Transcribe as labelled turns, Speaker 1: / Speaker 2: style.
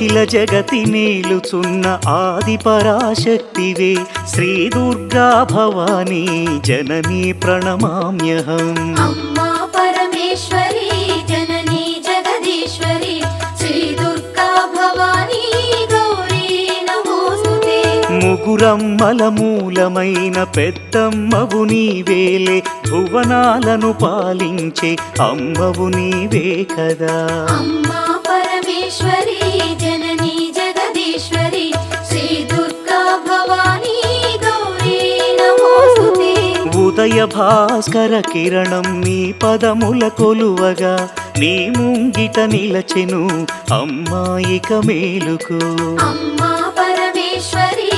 Speaker 1: అఖిల జగతి నేలుచున్న ఆది పరాశక్తివే శ్రీ దుర్గా భవానీ జననీ ప్రణమామ్యహం.
Speaker 2: అమ్మా పరమేశ్వరి జననీ జగదీశ్వరి శ్రీ దుర్గా భవానీ గౌరీ నమోస్తుతే.
Speaker 1: ముగురమ్మల మూలమైన పెద్దమ్మవు నీవేలే భువనాలను పాలించే అమ్మవు నీవే కదా.
Speaker 2: అమ్మా పరమేశ్వరి జననీ జగదీశ్వరి శ్రీ దుర్గా భవానీ గౌరీ నమోస్తుతే.
Speaker 1: ఉదయ భాస్కర కిరణం నీ పదముల కొలువగా నీ ముంగిట నిలచెను అమ్మాయిక మేలుకు.
Speaker 2: అమ్మా పరమేశ్వరి